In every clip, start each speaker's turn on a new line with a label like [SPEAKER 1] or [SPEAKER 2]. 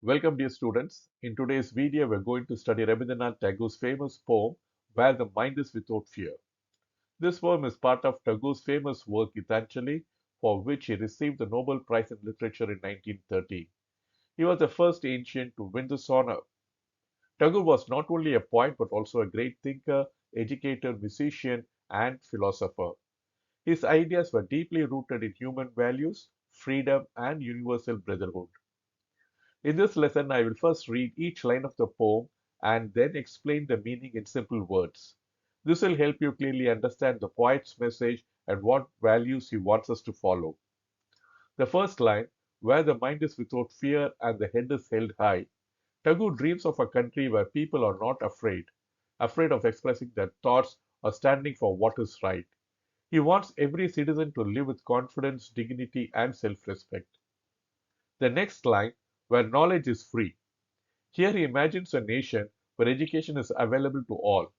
[SPEAKER 1] Welcome dear students. In today's video, we're going to study Rabindranath Tagore's famous poem, Where the Mind is Without Fear. This poem is part of Tagore's famous work Gitanjali, for which he received the Nobel Prize in Literature in 1930. He was the first ancient to win this honor. Tagore was not only a poet but also a great thinker, educator, musician, and philosopher. His ideas were deeply rooted in human values, freedom, and universal brotherhood. In this lesson, I will first read each line of the poem and then explain the meaning in simple words. This will help you clearly understand the poet's message and what values he wants us to follow. The first line, where the mind is without fear and the head is held high. Tagore dreams of a country where people are not afraid of expressing their thoughts or standing for what is right. He wants every citizen to live with confidence, dignity, and self respect. The next line, where knowledge is free. Here he imagines a nation where education is available to all.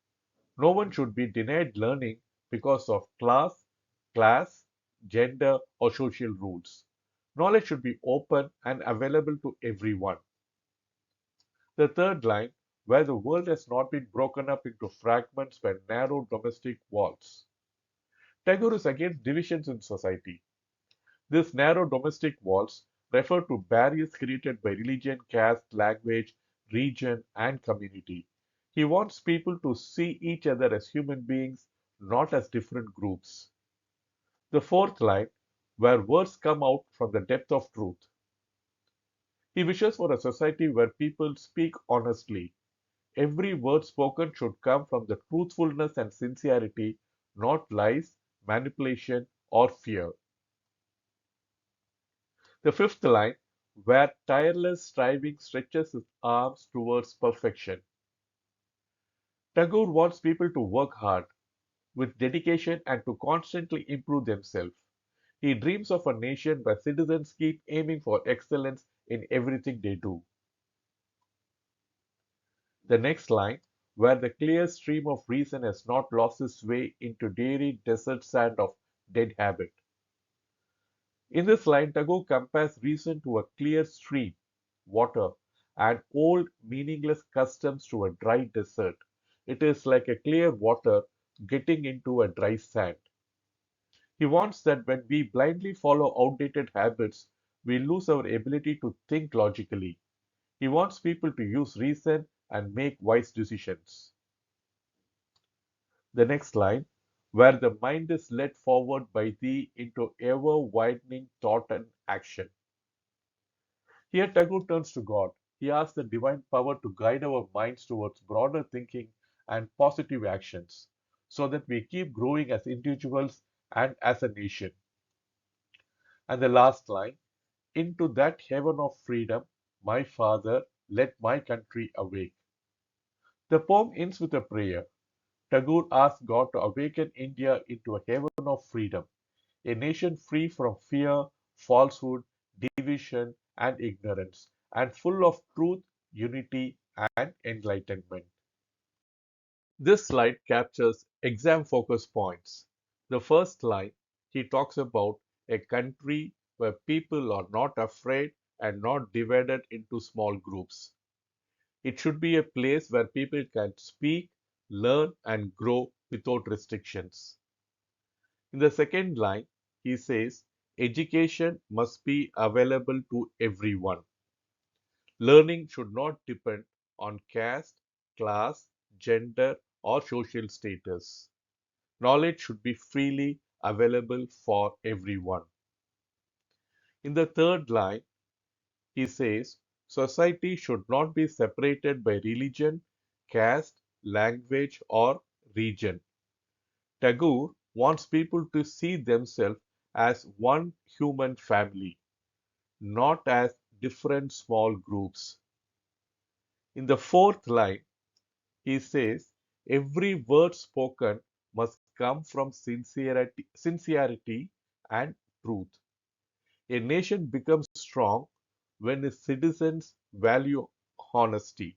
[SPEAKER 1] No one should be denied learning because of class, gender, or social rules. Knowledge should be open and available to everyone. The third line, where the world has not been broken up into fragments by narrow domestic walls. Tagore is against divisions in society. These narrow domestic walls refer to barriers created by religion, caste, language, region, and community. He wants people to see each other as human beings, not as different groups. The fourth line, where words come out from the depth of truth. He wishes for a society where people speak honestly. Every word spoken should come from the truthfulness and sincerity, not lies, manipulation, or fear. The fifth line, where tireless striving stretches his arms towards perfection. Tagore wants people to work hard, with dedication, and to constantly improve themselves. He dreams of a nation where citizens keep aiming for excellence in everything they do. The next line, where the clear stream of reason has not lost its way into dreary desert sand of dead habit. In this line, Tagore compares reason to a clear stream, water, and old meaningless customs to a dry desert. It is like a clear water getting into a dry sand. He wants that when we blindly follow outdated habits, we lose our ability to think logically. He wants people to use reason and make wise decisions. The next line, where the mind is led forward by thee into ever widening thought and action. Here Tagore turns to God. He asks the divine power to guide our minds towards broader thinking and positive actions so that we keep growing as individuals and as a nation. And the last line, into that heaven of freedom, my Father, let my country awake. The poem ends with a prayer. Tagore asks God to awaken India into a heaven of freedom, a nation free from fear, falsehood, division, and ignorance, and full of truth, unity, and enlightenment. This slide captures exam focus points. The first line, he talks about a country where people are not afraid and not divided into small groups. It should be a place where people can speak, learn, and grow without restrictions. In the second line, he says, education must be available to everyone. Learning should not depend on caste, class, gender, or social status. Knowledge should be freely available for everyone. In the third line, he says, society should not be separated by religion, caste, language, or region. Tagore wants people to see themselves as one human family, not as different small groups. In the fourth line, he says, every word spoken must come from sincerity and truth. A nation becomes strong when its citizens value honesty.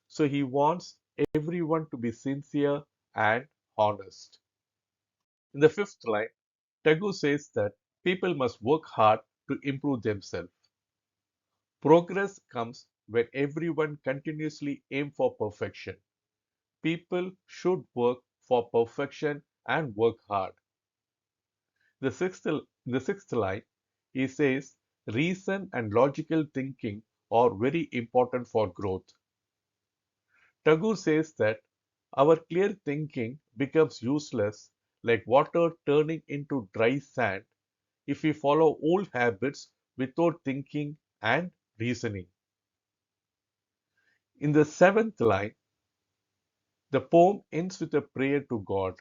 [SPEAKER 1] So he wants everyone to be sincere and honest. In the fifth line, Tagore says that people must work hard to improve themselves. Progress comes where everyone continuously aim for perfection. People should work for perfection and work hard. The sixth line, he says, reason and logical thinking are very important for growth. Tagore says that our clear thinking becomes useless like water turning into dry sand if we follow old habits without thinking and reasoning. In the seventh line, the poem ends with a prayer to God.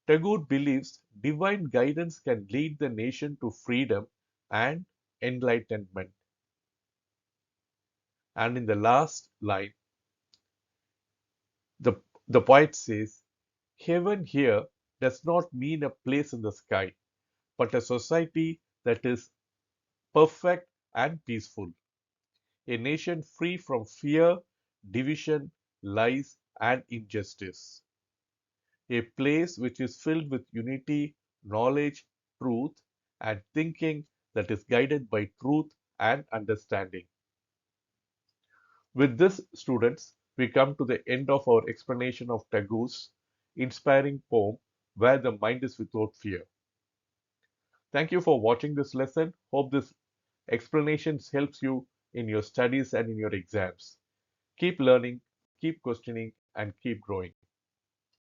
[SPEAKER 1] Tagore believes divine guidance can lead the nation to freedom and enlightenment. And in the last line, the, the poet says, heaven here does not mean a place in the sky, but a society that is perfect and peaceful, a nation free from fear, division, lies, and injustice, a place which is filled with unity, knowledge, truth, and thinking that is guided by truth and understanding. With this, students, we come to the end of our explanation of Tagore's inspiring poem, Where the Mind is Without Fear. Thank you for watching this lesson. Hope this explanation helps you in your studies and in your exams. Keep learning, keep questioning, and keep growing.